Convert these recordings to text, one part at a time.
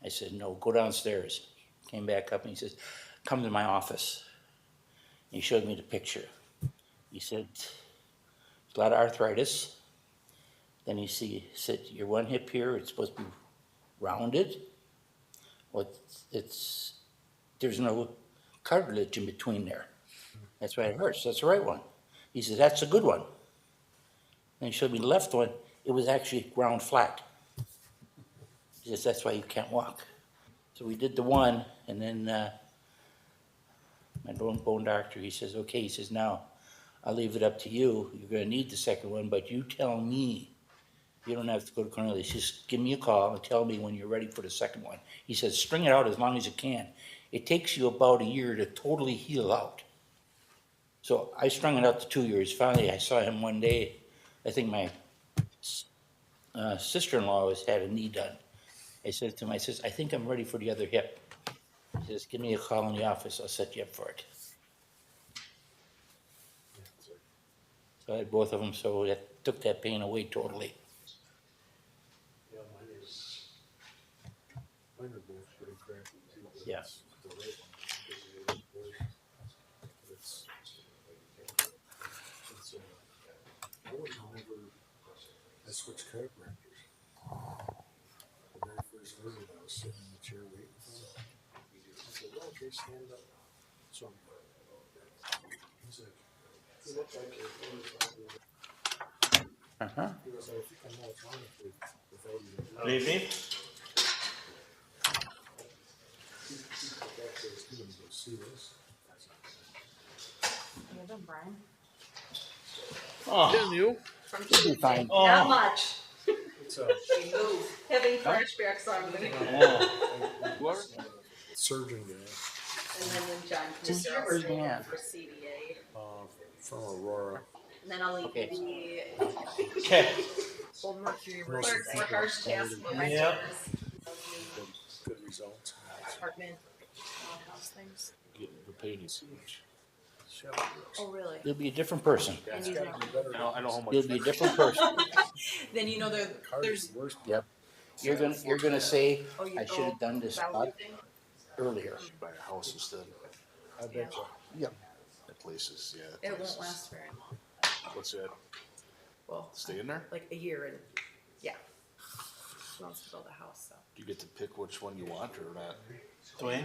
I said, no, go downstairs. Came back up and he says, come to my office. He showed me the picture. He said, a lot of arthritis. Then he said, your one hip here, it's supposed to be rounded. Well, there's no cartilage in between there. That's why it hurts. That's the right one. He said, that's a good one. And he showed me the left one. It was actually ground flat. He says, that's why you can't walk. So we did the one, and then my bone doctor, he says, okay, he says, now I'll leave it up to you. You're going to need the second one, but you tell me. You don't have to go to Cornelius. Just give me a call and tell me when you're ready for the second one. He says, string it out as long as you can. It takes you about a year to totally heal out. So I strung it out to 2 years. Finally, I saw him one day. I think my sister-in-law had a knee done. I said to him, I says, I think I'm ready for the other hip. He says, give me a call in the office. I'll set you up for it. So I had both of them, so that took that pain away totally. Yeah, mine are both pretty crappy too. Yeah. The right one, it's I would never, I switched chiropractors. The very first visit, I was sitting in the chair waiting for him. I said, well, okay, stand up. So he's like, you look like you're 45 years old. He goes, I think I know what's wrong with you without even. Good evening. See this? You done, Brian? Oh, You? From You'll be fine. Not much. It's a We move. Having flashbacks on me. oh. surgeon guy And then when John Two years, Knisser yeah. for CDA. from Aurora. And then I'll leave Okay. the Okay. Old Mercury Clerk Clerk for harsh task for my Yep. Good results. apartment, house things. The pain is huge. Oh, really? You'll be a different person. And you know, I know how much. You'll be a different person. then you know there's. Worst. Yep. You're gonna say, Oh, you I should have done this value thing? earlier. Buy a house instead. I bet you. Yep. That place is, yeah. It won't place is- last very long. What's that? Well, Stay in there? like a year and yeah. She wants to build a house, so. Do you get to pick which one you want or not? Dwayne?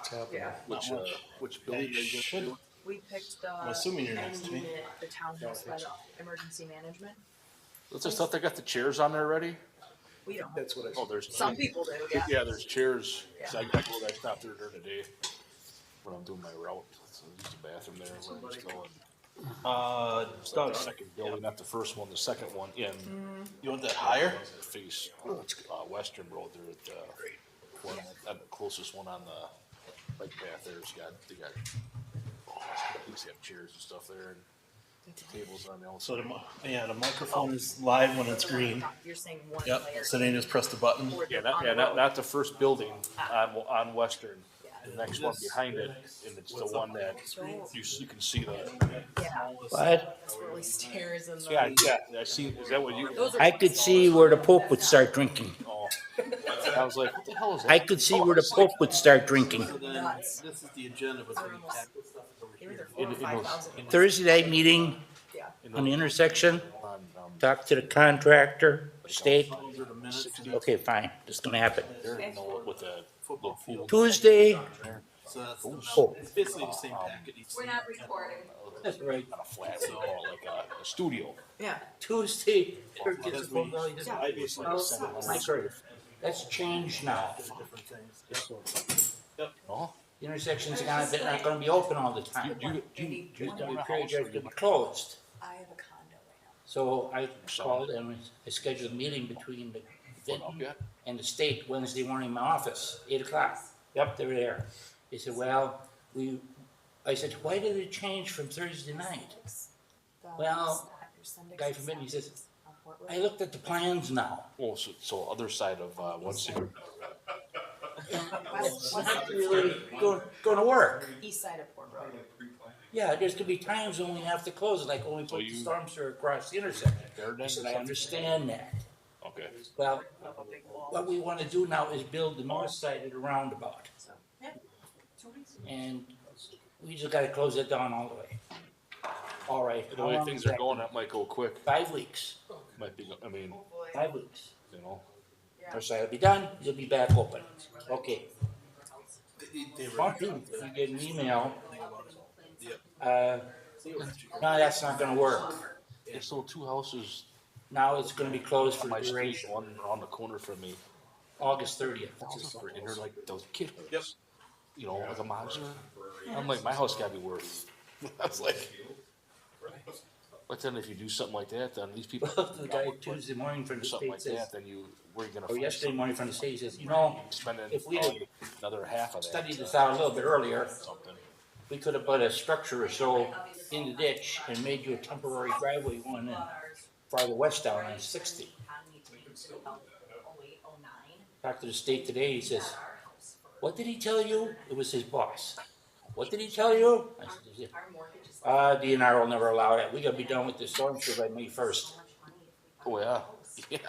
Tap Yeah. Which building are you gonna do? We picked the. I'm assuming you're next to me. unit, the townhouse by the emergency management. What's this stuff? They got the chairs on there already? We don't. That's what I. Oh, there's. Some people do, yeah. Yeah, there's chairs. Yeah. So I stop there during the day when I'm doing my route. So there's the bathroom there where I'm just going. It's not the second building, not the first one, the second one in. You want that higher? Face Western Road there at one, the closest one on the bike path there. They got at least have chairs and stuff there and tables on the So outside. the microphone is live when it's green. You're saying one Yep. layer. So then you just press the button. Or Yeah, on the road. not the first building on Western. The next one behind it, and it's the one that you can see the. Yeah, What? swirly stairs and the. Yeah, I see. Is that what you? Those are I could see where the Pope would start drinking. Oh, I was like, what the hell is that? I could see where the Pope would start drinking. nuts. This is the agenda, but They're almost- They were there 4 or It 5,000. Thursday night meeting Yeah. on the intersection, On, talk to the contractor, state. those are the minutes. Okay, fine, it's gonna happen. there, you know, with the football field. Tuesday, So that's the Oh. It's basically the same packet. each We're not recording. that's right. On a flat, what do you call it, like a studio. Yeah. Tuesday. That's what you just I just like send it Mike, that's changed now. different things. No? The intersections are not gonna be open all the time. It's gonna be periodically gonna be closed. I have a condo right now. So I called and I scheduled a meeting between the Vinton yet? and the state Wednesday morning in my office, 8 o'clock. Yep, they were there. They said, well, I said, why did it change from Thursday night? Well, guy from Vinton, he says, I looked at the plans now. Oh, so other side of, one secret. It's not really gonna work. East side of Port Road. Yeah, there's gonna be times when we have to close it, like when we So put the you- storm sewer across the intersection. There I then? said, I understand that. Okay. Well, what we wanna do now is build the north side of the roundabout. And we just gotta close it down all the way. All right. The how way long things is are that? going, that might go quick. 5 weeks, Might be, I mean, 5 weeks. you know, North side will be done, you'll be back open. Okay. They were. One thing, if you get an email, Yep. no, that's not gonna work. it's still 2 houses Now it's gonna be closed for on my street, duration, one around the corner from me. August 30th. And they're like those kid homes. Yep. You know, like a modular. I'm like, my house gotta be worth. I was like, but then if you do something like that, then these people The guy Tuesday morning from do the something state like says, that, then you, where you gonna or find yesterday something? morning from the state, he says, you know, Spending if we had another half of that. studied this out a little bit earlier, Something. we could have put a structure or so in the ditch and made you a temporary driveway going in farther west down on 60. Talked to the state today, he says, what did he tell you? It was his boss. What did he tell you? I said, DNR will never allow that. We gotta be done with this storm sewer by May 1st. Oh, yeah, yeah.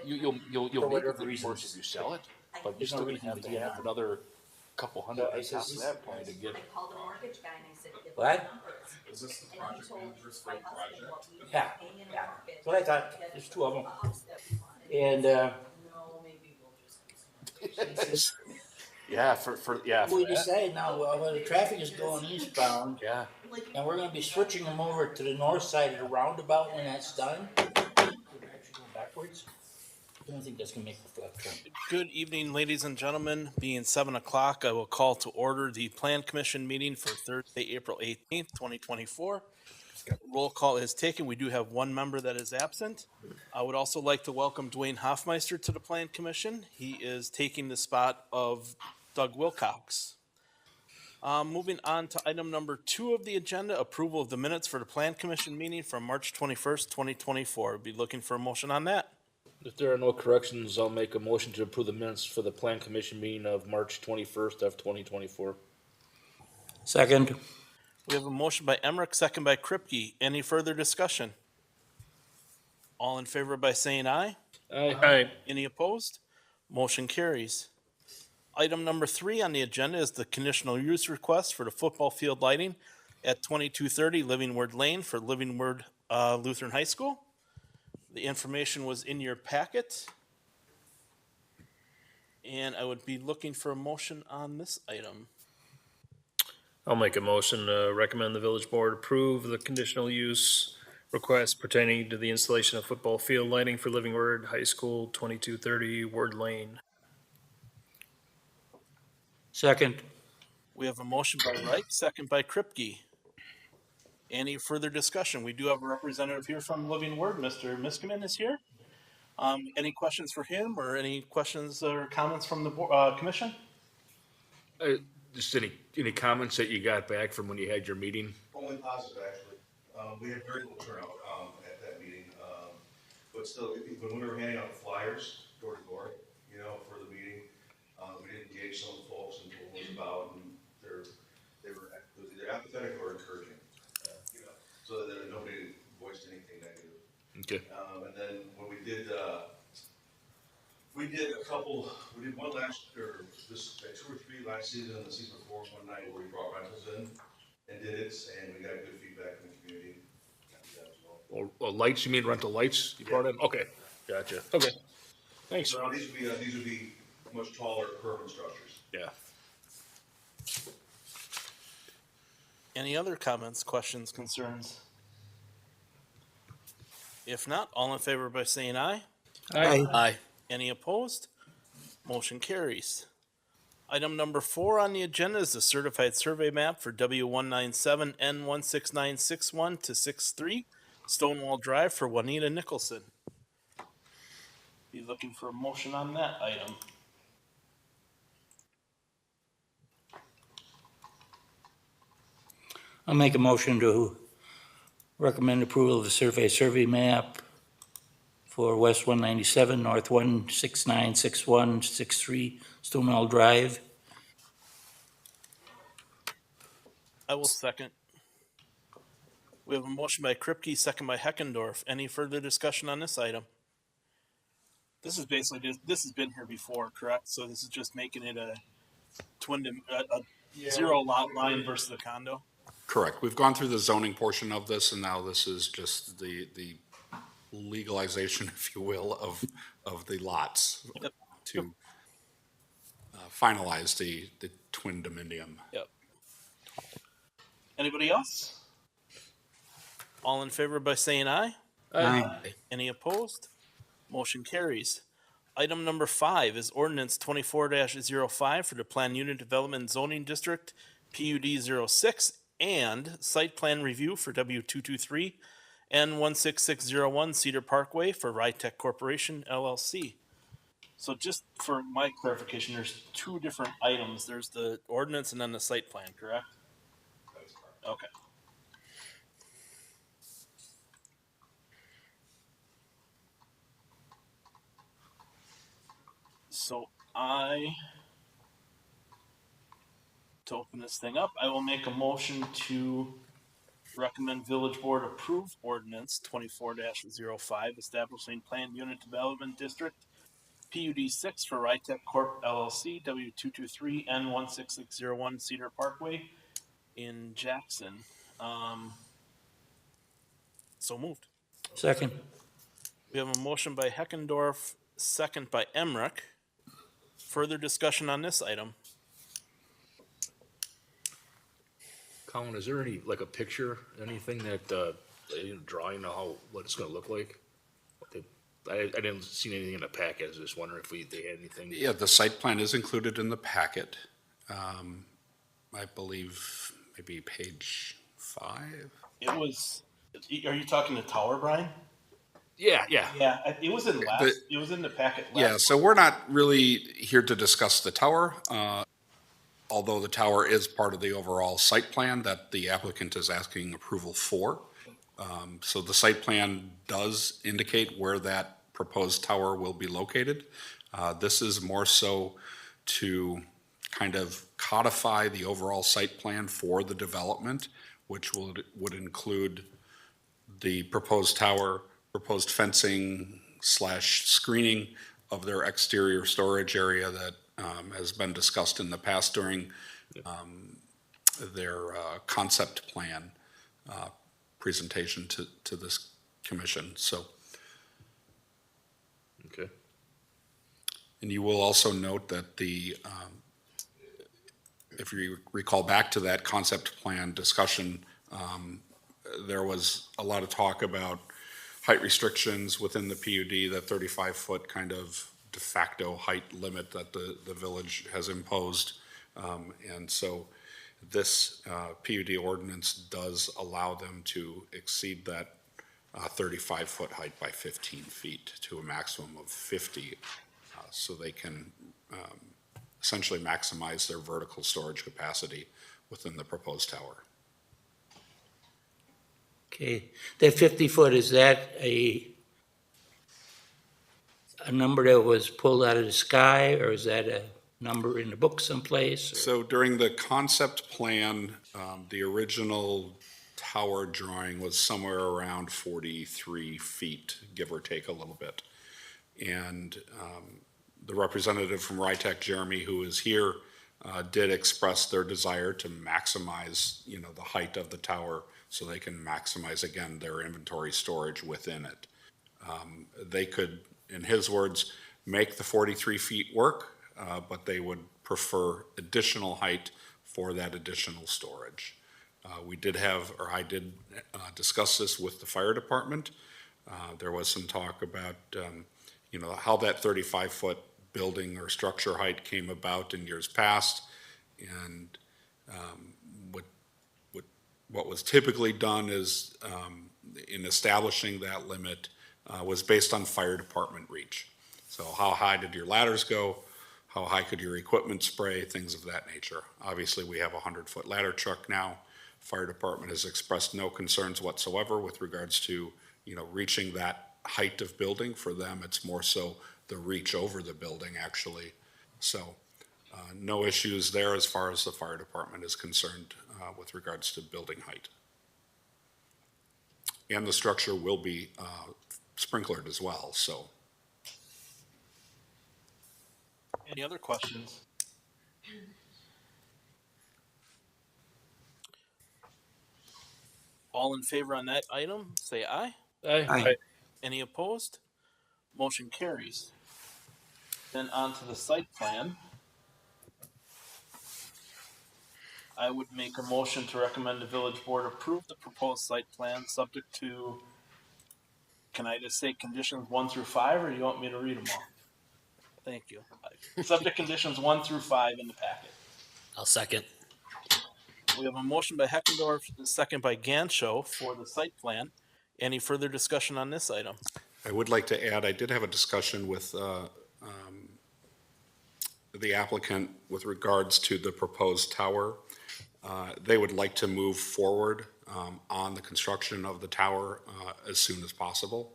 You'll For make it whatever worse reasons. if you sell it, but you're There's no still gonna reason have to to do have that. another couple hundred So I on top says- of that point to get. I called the mortgage guy and I said. "Give me What? the numbers." Is this the And he project told managers for my the husband project? what we were Yeah, paying in the yeah. market, That's what I thought. that There's 2 of them. the house that we wanted. And, No, maybe we'll just. Yeah, for we that. decided now, well, the traffic is going eastbound, Yeah, and we're gonna be switching them over to the north side of the roundabout when that's done. We're actually going backwards. I don't think that's gonna make the flood turn. Good evening, ladies and gentlemen. Being 7 o'clock, I will call to order the Plan Commission meeting for Thursday, April 18th, 2024. Roll call is taken. We do have one member that is absent. I would also like to welcome Dwayne Hoffmeister to the Plan Commission. He is taking the spot of Doug Wilcox. Moving on to item number 2 of the agenda, approval of the minutes for the Plan Commission meeting from March 21st, 2024. Be looking for a motion on that. if there are no corrections, I'll make a motion to approve the minutes for the Plan Commission meeting of March 21st of 2024. Second. We have a motion by Emmerich, second by Kripke. Any further discussion? All in favor by saying aye. Aye. Any opposed? Motion carries. Item number 3 on the agenda is the conditional use request for the football field lighting at 2230 Livingward Lane for Livingward Lutheran High School. The information was in your packet. And I would be looking for a motion on this item. I'll make a motion to recommend the village board approve the conditional use request pertaining to the installation of football field lighting for Living Word High School, 2230 Ward Lane. Second. We have a motion by Reich, second by Kripke. Any further discussion? We do have a representative here from Living Word. Mr. Miskman is here. Any questions for him or any questions or comments from the commission? Just any comments that you got back from when you had your meeting? Only positive, actually. We had very little turnout, at that meeting. But still, when we were handing out flyers door to door, you know, for the meeting, we did engage some of the folks and told them what it was about, and it was either apathetic or encouraging, you know, so that nobody voiced anything negative. Okay. And then when we did one last, or this, 2 or 3 last season, and the season before, one night where we brought rentals in and did it, and we got good feedback from the community. That as well. Or lights, you mean rental lights you brought in? Okay, gotcha. Okay, thanks. So now these would be much taller permanent structures. Yeah. Any other comments, questions, concerns? If not, all in favor by saying aye. Aye. Any opposed? Motion carries. Item number 4 on the agenda is the certified survey map for W197N16961 to 63 Stonewall Drive for Juanita Nicholson. Be looking for a motion on that item. I'll make a motion to recommend approval of the survey map for West 197, North 1696163 Stonewall Drive. I will second. We have a motion by Kripke, second by Heckendorf. Any further discussion on this item? This is basically just, this has been here before, correct? So this is just making it a zero lot line versus a condo? Correct. We've gone through the zoning portion of this, and now this is just the legalization, if you will, of the lots Yep. to finalize the twin dominium. Yep. Anybody else? All in favor by saying aye? Aye. Any opposed? Motion carries. Item number 5 is ordinance 24-05 for the Plan Unit Development and Zoning District, PUD 06, and site plan review for W223 and 16601 Cedar Parkway for Rytech Corporation LLC. So just for my clarification, there's 2 different items. There's the ordinance and then the site plan, correct? Okay. So to open this thing up, I will make a motion to recommend village board approve ordinance 24-05 establishing planned unit development district PUD 6 for Rytech Corp LLC W223 N 16601 Cedar Parkway in Jackson. So moved. Second. We have a motion by Heckendorf, second by Emmerich. Further discussion on this item? Colin, is there any, like a picture, anything that, drawing of how, what it's gonna look like? I didn't see anything in the packet, I was just wondering if they had anything. Yeah, the site plan is included in the packet. I believe maybe page 5. It was, are you talking the tower, Brian? Yeah. Yeah, it was in it was in the packet last. Yeah, so we're not really here to discuss the tower, although the tower is part of the overall site plan that the applicant is asking approval for. So the site plan does indicate where that proposed tower will be located. This is more so to kind of codify the overall site plan for the development, which would include the proposed tower, proposed fencing / screening of their exterior storage area that has been discussed in the past during their concept plan presentation to this commission. So, Okay. and you will also note that if you recall back to that concept plan discussion, there was a lot of talk about height restrictions within the PUD, that 35-foot kind of de facto height limit that the village has imposed. And so this PUD ordinance does allow them to exceed that 35-foot height by 15 feet to a maximum of 50, so they can essentially maximize their vertical storage capacity within the proposed tower. Okay, that 50 foot, is that a number that was pulled out of the sky, or is that a number in the book someplace? So during the concept plan, the original tower drawing was somewhere around 43 feet, give or take a little bit. And the representative from Rytech, Jeremy, who is here, did express their desire to maximize, the height of the tower so they can maximize, again, their inventory storage within it. They could, in his words, make the 43 feet work, but they would prefer additional height for that additional storage. I did discuss this with the fire department. There was some talk about, how that 35-foot building or structure height came about in years past. And what was typically done is, in establishing that limit, was based on fire department reach. So how high did your ladders go? How high could your equipment spray? Things of that nature. Obviously, we have a 100-foot ladder truck now. Fire department has expressed no concerns whatsoever with regards to, reaching that height of building. For them, it's more so the reach over the building, actually. So no issues there as far as the fire department is concerned with regards to building height. And the structure will be sprinklered as well, so. Any other questions? All in favor on that item, say aye. Aye. Any opposed? Motion carries. Then on to the site plan. I would make a motion to recommend the village board approve the proposed site plan subject to, can I just say conditions 1 through 5, or do you want me to read them all? Thank you. Subject conditions 1 through 5 in the packet. I'll second. We have a motion by Heckendorf, a second by Ganshow for the site plan. Any further discussion on this item? I would like to add, I did have a discussion with the applicant with regards to the proposed tower. They would like to move forward on the construction of the tower as soon as possible.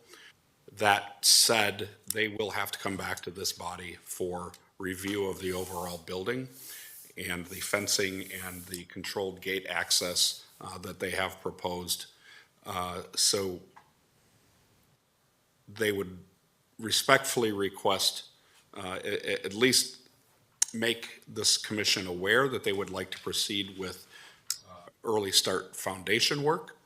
That said, they will have to come back to this body for review of the overall building and the fencing and the controlled gate access that they have proposed. So they would respectfully request, at least make this commission aware that they would like to proceed with early start foundation work.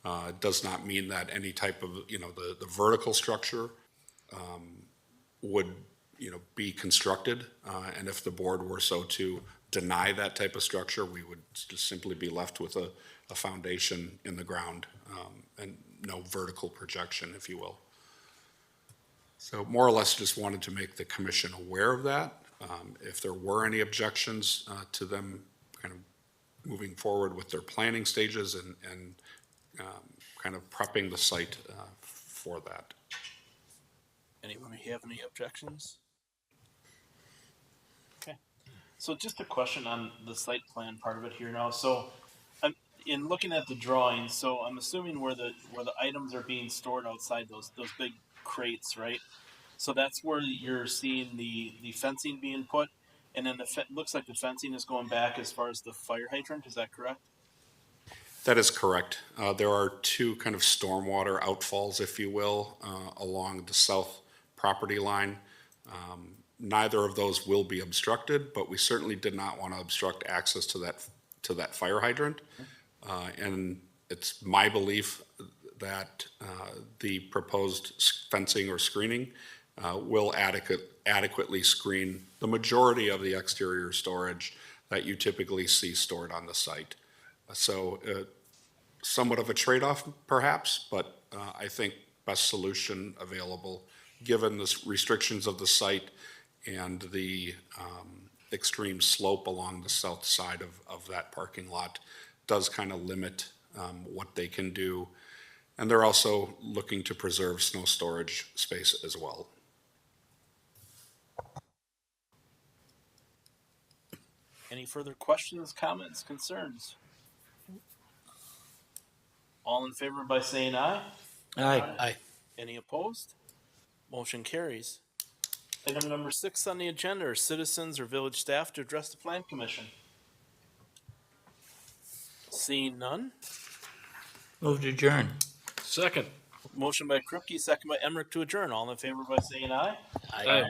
It does not mean that any type of, the vertical structure would, be constructed. And if the board were so to deny that type of structure, we would just simply be left with a foundation in the ground and no vertical projection, if you will. So more or less just wanted to make the commission aware of that. If there were any objections to them kind of moving forward with their planning stages and kind of prepping the site for that. Anyone have any objections? Okay. So just a question on the site plan part of it here now. So in looking at the drawings, so I'm assuming where the items are being stored outside those big crates, right? So that's where you're seeing the fencing being put, and then looks like the fencing is going back as far as the fire hydrant. Is that correct? That is correct. There are two kind of stormwater outfalls, if you will, along the south property line. Neither of those will be obstructed, but we certainly did not want to obstruct access to that fire hydrant. And it's my belief that the proposed fencing or screening will adequately screen the majority of the exterior storage that you typically see stored on the site. So somewhat of a trade-off perhaps, but I think best solution available given the restrictions of the site and the extreme slope along the south side of that parking lot does kind of limit what they can do. And they're also looking to preserve snow storage space as well. Any further questions, comments, concerns? All in favor by saying aye. Aye. Any opposed? Motion carries. Item number 6 on the agenda are citizens or village staff to address the plan commission. Seeing none. Move to adjourn. Second. Motion by Kripke, second by Emmerich to adjourn. All in favor by saying aye. Aye.